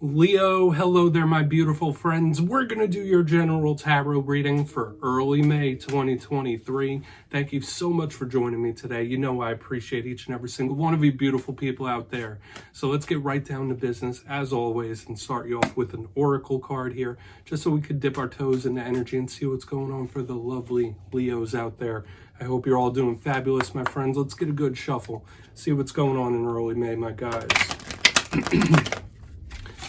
Leo, hello there, my beautiful friends. We're going to do your general tarot reading for early May 2023. Thank you so much for joining me today. You know I appreciate each and every single one of you beautiful people out there. So let's get right down to business, as always, and start you off with an oracle card here, just so we could dip our toes into energy and see what's going on for the lovely Leos out there. I hope you're all doing fabulous, my friends. Let's get a good shuffle, see what's going on in early May, my guys.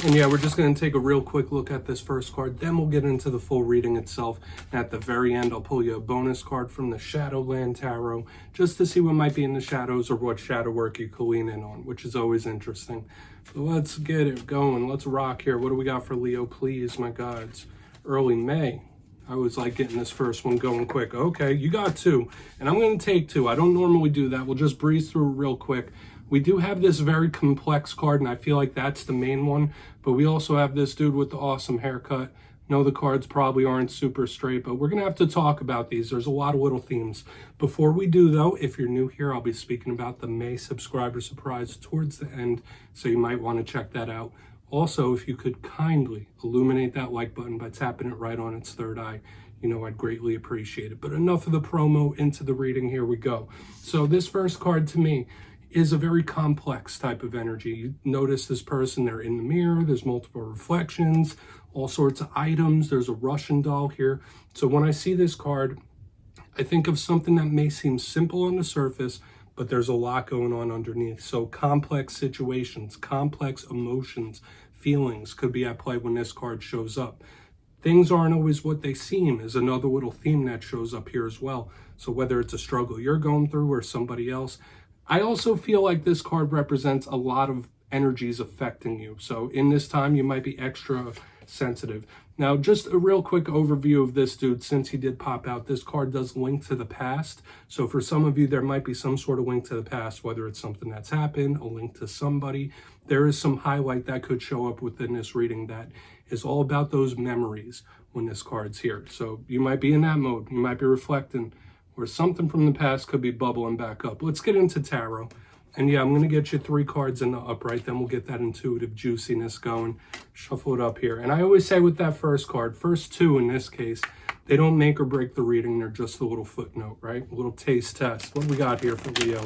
And yeah, we're just going to take a real quick look at this first card, then we'll get into the full reading itself. And at the very end, I'll pull you a bonus card from the Shadowland Tarot, just to see what might be in the shadows or what shadow work you can lean in on, which is always interesting. So let's get it going. Let's rock here. What do we got for Leo, please, my gods? Early May. I was like getting this first one going quick. Okay, you got two, and I'm going to take two. I don't normally do that. We'll just breeze through real quick. We do have this very complex card, and I feel like that's the main one, but we also have this dude with the awesome haircut. No, the cards probably aren't super straight, but we're going to have to talk about these. There's a lot of little themes. Before we do, though, if you're new here, I'll be speaking about the May subscriber surprise towards the end, so you might want to check that out. Also, if you could kindly illuminate that like button by tapping it right on its third eye, you know I'd greatly appreciate it. But enough of the promo, into the reading, here we go. So this first card to me is a very complex type of energy. You notice this person, they're in the mirror, there's multiple reflections, all sorts of items, there's a Russian doll here. So when I see this card, I think of something that may seem simple on the surface, but there's a lot going on underneath. So complex situations, complex emotions, feelings could be at play when this card shows up. Things aren't always what they seem is another little theme that shows up here as well. So whether it's a struggle you're going through or somebody else, I also feel like this card represents a lot of energies affecting you. So in this time, you might be extra sensitive. Now, just a real quick overview of this dude, since he did pop out. This card does link to the past. So for some of you, there might be some sort of link to the past, whether it's something that's happened, a link to somebody. There is some highlight that could show up within this reading that is all about those memories when this card's here. So you might be in that mode. You might be reflecting, or something from the past could be bubbling back up. Let's get into tarot. And yeah, I'm going to get you three cards in the upright, then we'll get that intuitive juiciness going. Shuffle it up here. And I always say with that first card, first two in this case, they don't make or break the reading. They're just a little footnote, right? A little taste test. What do we got here for Leo?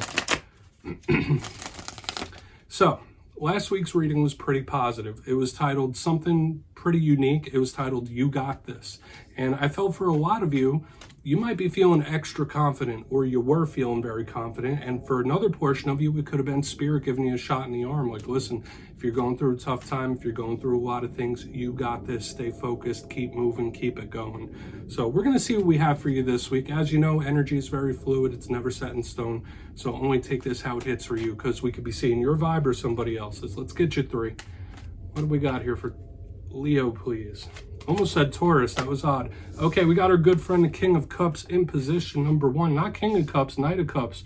So, last week's reading was pretty positive. It was titled something pretty unique. It was titled, You Got This. And I felt for a lot of you, you might be feeling extra confident, or you were feeling very confident. And for another portion of you, it could have been spirit giving you a shot in the arm. Like, listen, if you're going through a tough time, if you're going through a lot of things, you got this. Stay focused, keep moving, keep it going. So we're going to see what we have for you this week. As you know, energy is very fluid. It's never set in stone. So only take this how it hits for you, because we could be seeing your vibe or somebody else's. Let's get you three. What do we got here for Leo, please? Almost said Taurus, that was odd. Okay, we got our good friend, the King of Cups, in position number one. Not King of Cups, Knight of Cups.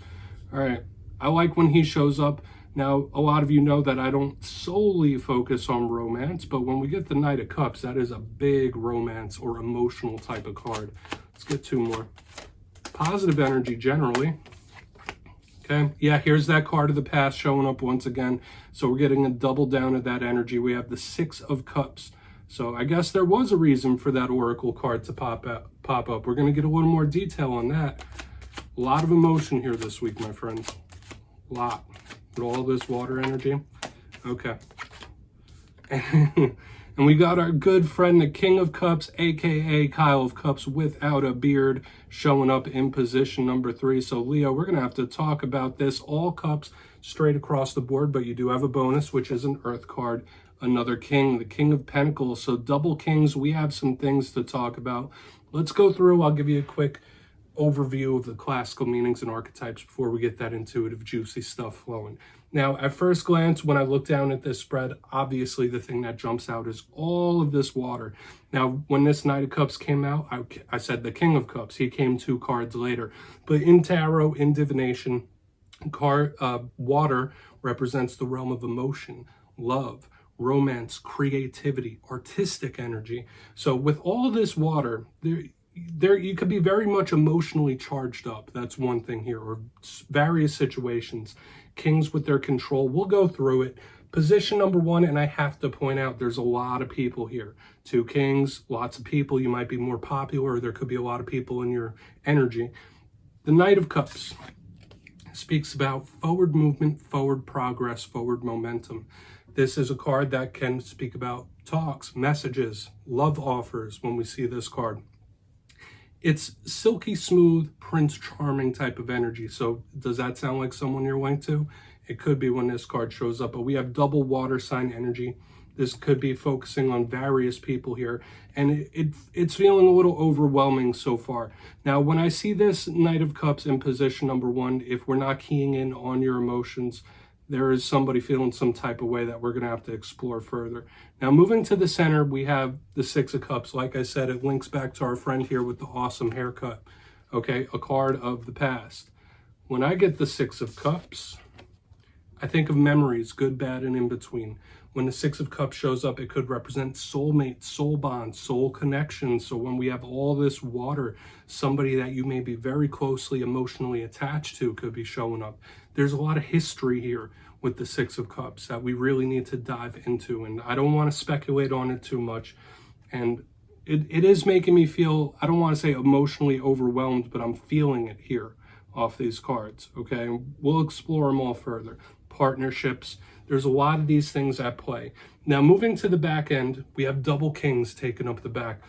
All right, I like when he shows up. Now, a lot of you know that I don't solely focus on romance, but when we get the Knight of Cups, that is a big romance or emotional type of card. Let's get two more. Positive energy, generally. Okay, yeah, here's that card of the past showing up once again. So we're getting a double down of that energy. We have the Six of Cups. So I guess there was a reason for that oracle card to pop up. We're going to get a little more detail on that. A lot of emotion here this week, my friends. A lot. With all this water energy. Okay. And we got our good friend, the King of Cups, aka Kyle of Cups without a beard, showing up in position number three. So Leo, we're going to have to talk about this. All cups straight across the board, but you do have a bonus, which is an earth card. Another king, the King of Pentacles. So double kings, we have some things to talk about. Let's go through. I'll give you a quick overview of the classical meanings and archetypes before we get that intuitive, juicy stuff flowing. Now, at first glance, when I look down at this spread, obviously the thing that jumps out is all of this water. Now, when this Knight of Cups came out, I said the King of Cups. He came two cards later. But in tarot, in divination, water represents the realm of emotion, love, romance, creativity, artistic energy. So with all this water, there you could be very much emotionally charged up. That's one thing here, or various situations. Kings with their control, we'll go through it, Position number 1, and I have to point out, there's a lot of people here. 2 kings, lots of people. You might be more popular. There could be a lot of people in your energy. The Knight of Cups speaks about forward movement, forward progress, forward momentum. This is a card that can speak about talks, messages, love offers when we see this card. It's silky smooth, Prince Charming type of energy. So does that sound like someone you're linked to? It could be when this card shows up, but we have double water sign energy. This could be focusing on various people here, and it's feeling a little overwhelming so far. Now, when I see this Knight of Cups in position number 1, if we're not keying in on your emotions, there is somebody feeling some type of way that we're going to have to explore further. Now, moving to the center, we have the 6 of Cups. Like I said, it links back to our friend here with the awesome haircut. Okay, a card of the past. When I get the 6 of Cups, I think of memories, good, bad, and in between. When the 6 of Cups shows up, it could represent soulmate, soul bond, soul connection. So when we have all this water, somebody that you may be very closely emotionally attached to could be showing up. There's a lot of history here with the 6 of Cups that we really need to dive into. And I don't want to speculate on it too much. And it is making me feel, I don't want to say emotionally overwhelmed, but I'm feeling it here off these cards. Okay, we'll explore them all further. Partnerships, there's a lot of these things at play. Now, moving to the back end, we have double kings taking up the back.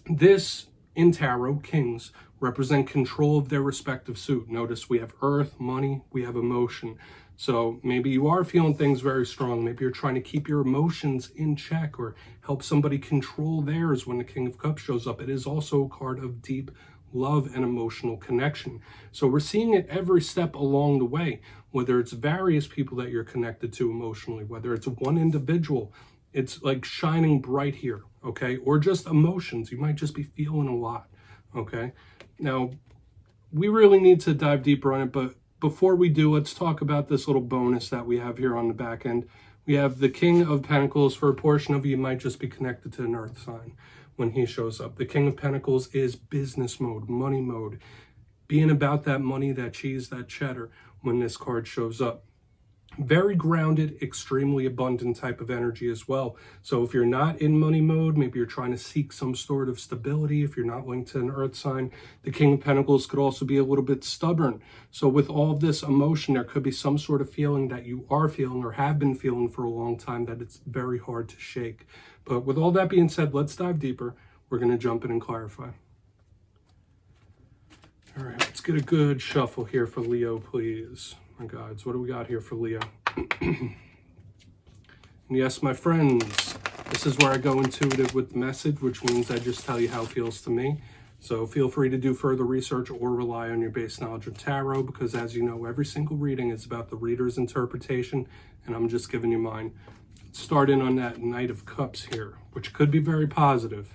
This, in tarot, kings represent control of their respective suit. Notice we have earth, money, we have emotion. So maybe you are feeling things very strong. Maybe you're trying to keep your emotions in check or help somebody control theirs when the King of Cups shows up. It is also a card of deep love and emotional connection. So we're seeing it every step along the way, whether it's various people that you're connected to emotionally, whether it's one individual, it's like shining bright here, okay? Or just emotions. You might just be feeling a lot, okay? Now, we really need to dive deeper on it, but before we do, let's talk about this little bonus that we have here on the back end. We have the King of Pentacles. For a portion of you might just be connected to an earth sign when he shows up. The King of Pentacles is business mode, money mode, being about that money, that cheese, that cheddar when this card shows up. Very grounded, extremely abundant type of energy as well. So if you're not in money mode, maybe you're trying to seek some sort of stability. If you're not linked to an earth sign, the King of Pentacles could also be a little bit stubborn. So with all of this emotion, there could be some sort of feeling that you are feeling or have been feeling for a long time that it's very hard to shake. But with all that being said, let's dive deeper. We're going to jump in and clarify. All right, let's get a good shuffle here for Leo, please. My guides, what do we got here for Leo? And yes, my friends, this is where I go intuitive with the message, which means I just tell you how it feels to me. So feel free to do further research or rely on your base knowledge of tarot, because as you know, every single reading is about the reader's interpretation, and I'm just giving you mine. Let's start in on that Knight of Cups here, which could be very positive.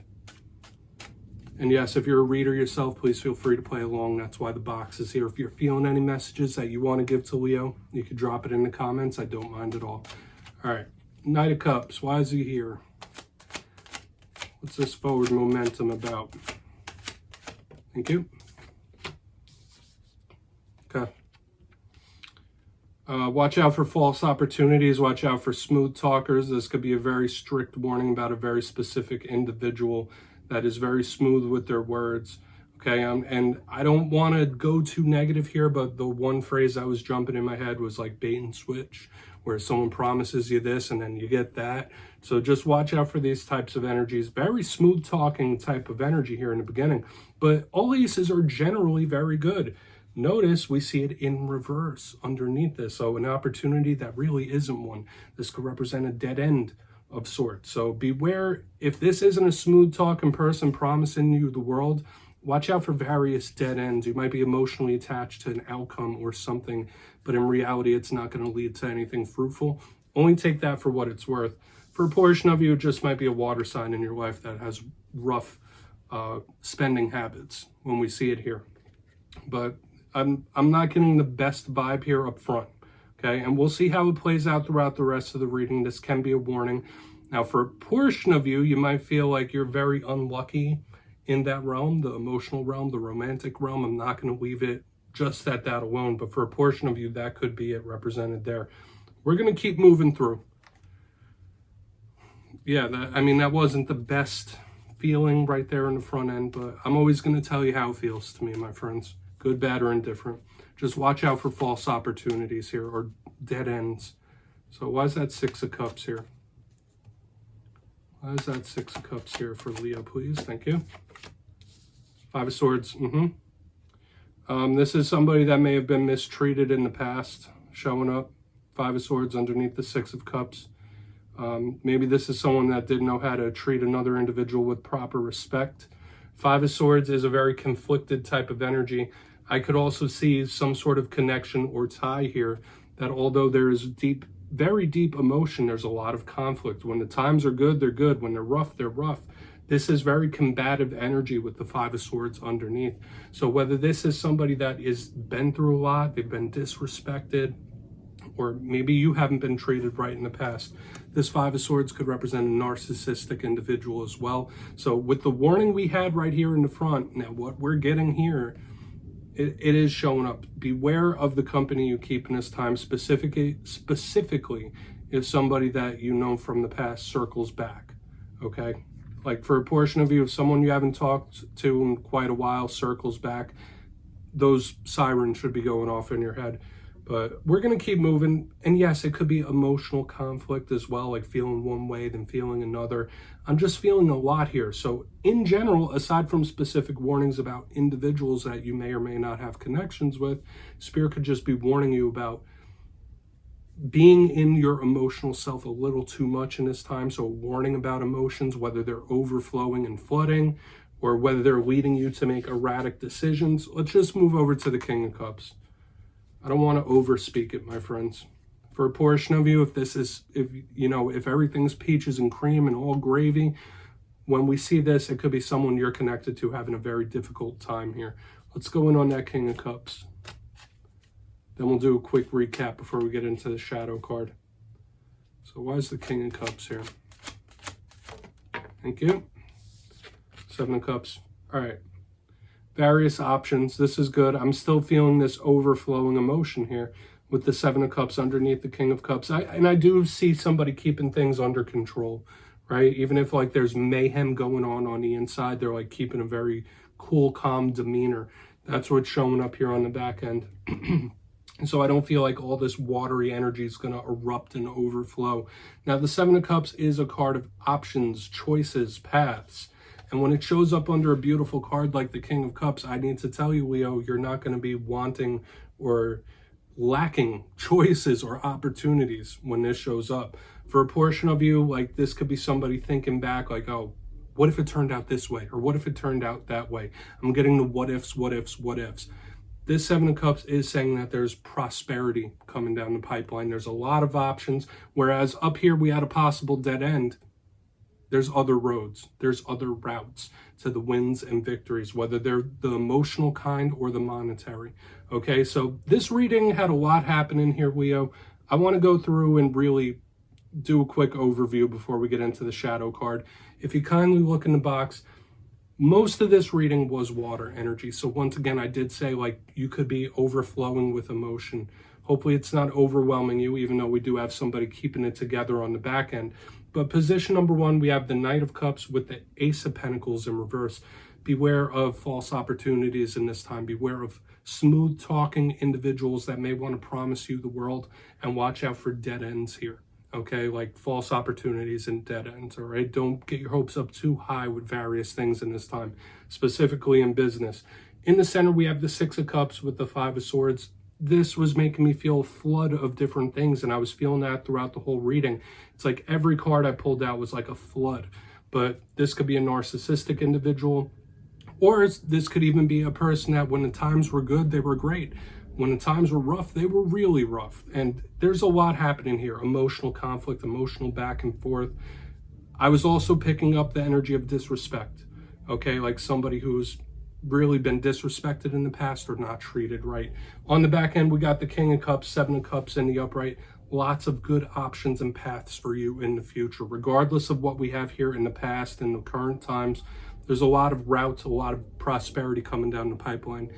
And yes, if you're a reader yourself, please feel free to play along. That's why the box is here. If you're feeling any messages that you want to give to Leo, you can drop it in the comments. I don't mind at all. All right, Knight of Cups. Why is he here? What's this forward momentum about? Thank you. Okay. Watch out for false opportunities. Watch out for smooth talkers. This could be a very strict warning about a very specific individual that is very smooth with their words, okay? And I don't want to go too negative here, but the one phrase that was jumping in my head was like bait and switch, where someone promises you this and then you get that. So just watch out for these types of energies. Very smooth talking type of energy here in the beginning, but all aces are generally very good. Notice we see it in reverse underneath this. So an opportunity that really isn't one. This could represent a dead end of sorts. So beware, if this isn't a smooth talking person promising you the world, watch out for various dead ends. You might be emotionally attached to an outcome or something, but in reality, it's not going to lead to anything fruitful. Only take that for what it's worth. For a portion of you, it just might be a water sign in your life that has rough spending habits when we see it here. But I'm not getting the best vibe here up front. Okay, and we'll see how it plays out throughout the rest of the reading. This can be a warning. Now, for a portion of you, you might feel like you're very unlucky in that realm, the emotional realm, the romantic realm. I'm not going to leave it just at that alone, but for a portion of you, that could be it represented there. We're going to keep moving through, yeah, that wasn't the best feeling right there in the front end, but I'm always going to tell you how it feels to me, my friends. Good, bad, or indifferent. Just watch out for false opportunities here, or dead ends. So why is that Six of Cups here? Why is that Six of Cups here for Leo, please? Thank you. Five of Swords. This is somebody that may have been mistreated in the past, showing up. Five of Swords underneath the Six of Cups. Maybe this is someone that didn't know how to treat another individual with proper respect. Five of Swords is a very conflicted type of energy. I could also see some sort of connection or tie here, that although there is deep, very deep emotion, there's a lot of conflict. When the times are good, they're good. When they're rough, they're rough. This is very combative energy with the Five of Swords underneath. So whether this is somebody that is been through a lot, they've been disrespected, or maybe you haven't been treated right in the past, this Five of Swords could represent a narcissistic individual as well. So with the warning we had right here in the front, now what we're getting here, it is showing up. Beware of the company you keep in this time, specifically if somebody that you know from the past circles back, okay? Like for a portion of you, if someone you haven't talked to in quite a while circles back, those sirens should be going off in your head. But we're going to keep moving. And yes, it could be emotional conflict as well, like feeling one way, then feeling another. I'm just feeling a lot here. So in general, aside from specific warnings about individuals that you may or may not have connections with, Spirit could just be warning you about being in your emotional self a little too much in this time. So a warning about emotions, whether they're overflowing and flooding, or whether they're leading you to make erratic decisions. Let's just move over to the King of Cups. I don't want to overspeak it, my friends. For a portion of you, if everything's peaches and cream and all gravy, when we see this, it could be someone you're connected to having a very difficult time here. Let's go in on that King of Cups. Then we'll do a quick recap before we get into the shadow card. So why is the King of Cups here? Thank you. Seven of Cups. All right. Various options. This is good. I'm still feeling this overflowing emotion here with the Seven of Cups underneath the King of Cups. I do see somebody keeping things under control, right? Even if like there's mayhem going on the inside, they're like keeping a very cool, calm demeanor. That's what's showing up here on the back end. And so I don't feel like all this watery energy is going to erupt and overflow. Now, the Seven of Cups is a card of options, choices, paths. And when it shows up under a beautiful card like the King of Cups, I need to tell you, Leo, you're not going to be wanting or lacking choices or opportunities when this shows up. For a portion of you, like this could be somebody thinking back like, oh, what if it turned out this way? Or what if it turned out that way? I'm getting the what ifs, what ifs, what ifs. This Seven of Cups is saying that there's prosperity coming down the pipeline. There's a lot of options. Whereas up here, we had a possible dead end. There's other roads, there's other routes to the wins and victories, whether they're the emotional kind or the monetary. Okay, so this reading had a lot happen in here, Leo. I want to go through and really do a quick overview before we get into the shadow card. If you kindly look in the box, most of this reading was water energy. So once again, I did say like you could be overflowing with emotion. Hopefully it's not overwhelming you, even though we do have somebody keeping it together on the back end. But position number one, we have the Knight of Cups with the Ace of Pentacles in reverse. Beware of false opportunities in this time. Beware of smooth talking individuals that may want to promise you the world, and watch out for dead ends here. Okay, like false opportunities and dead ends, all right? Don't get your hopes up too high with various things in this time, specifically in business. In the center, we have the Six of Cups with the Five of Swords. This was making me feel a flood of different things, and I was feeling that throughout the whole reading. It's like every card I pulled out was like a flood. But this could be a narcissistic individual, or this could even be a person that when the times were good, they were great. When the times were rough, they were really rough. And there's a lot happening here. Emotional conflict, emotional back and forth. I was also picking up the energy of disrespect. Okay, like somebody who's really been disrespected in the past or not treated right. On the back end, we got the King of Cups, Seven of Cups in the upright. Lots of good options and paths for you in the future. Regardless of what we have here in the past and the current times, there's a lot of routes, a lot of prosperity coming down the pipeline.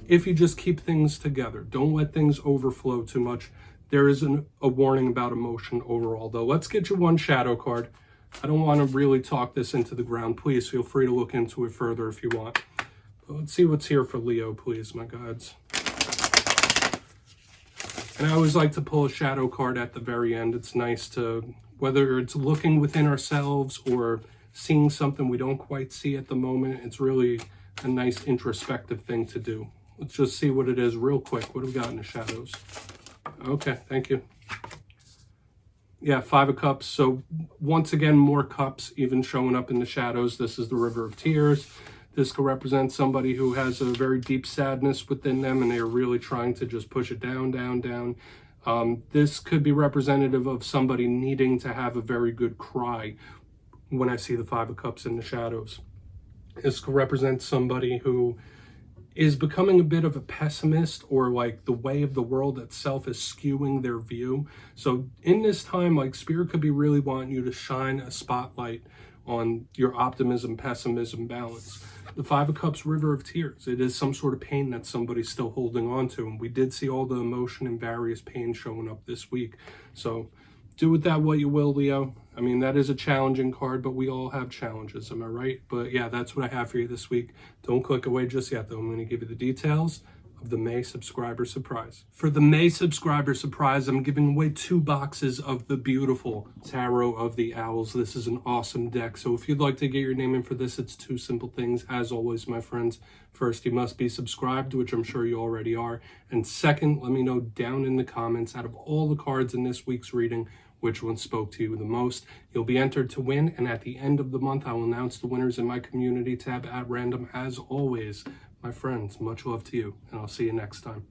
If you just keep things together, don't let things overflow too much. There is a warning about emotion overall, though. Let's get you one shadow card. I don't want to really talk this into the ground. Please feel free to look into it further if you want. But let's see what's here for Leo, please, my gods. And I always like to pull a shadow card at the very end. It's nice to, whether it's looking within ourselves or seeing something we don't quite see at the moment, it's really a nice introspective thing to do. Let's just see what it is real quick. What do we got in the shadows? Okay, thank you. Yeah, 5 of Cups. So once again, more cups even showing up in the shadows. This is the River of Tears. This could represent somebody who has a very deep sadness within them and they're really trying to just push it down, down, down. This could be representative of somebody needing to have a very good cry when I see the 5 of Cups in the shadows. This could represent somebody who is becoming a bit of a pessimist, or like the way of the world itself is skewing their view. So in this time, like Spirit could be really wanting you to shine a spotlight on your optimism, pessimism balance. The 5 of Cups, River of Tears. It is some sort of pain that somebody's still holding on to. And we did see all the emotion and various pain showing up this week. So do with that what you will, Leo. I mean, that is a challenging card, but we all have challenges, am I right? But yeah, that's what I have for you this week. Don't click away just yet, though. I'm going to give you the details of the May subscriber surprise. For the May subscriber surprise, I'm giving away 2 boxes of the beautiful Tarot of the Owls. This is an awesome deck. So if you'd like to get your name in for this, it's 2 simple things. As always, my friends, first, you must be subscribed, which I'm sure you already are. And second, let me know down in the comments, out of all the cards in this week's reading, which one spoke to you the most. You'll be entered to win, and at the end of the month, I will announce the winners in my community tab at random. As always, my friends, much love to you, and I'll see you next time.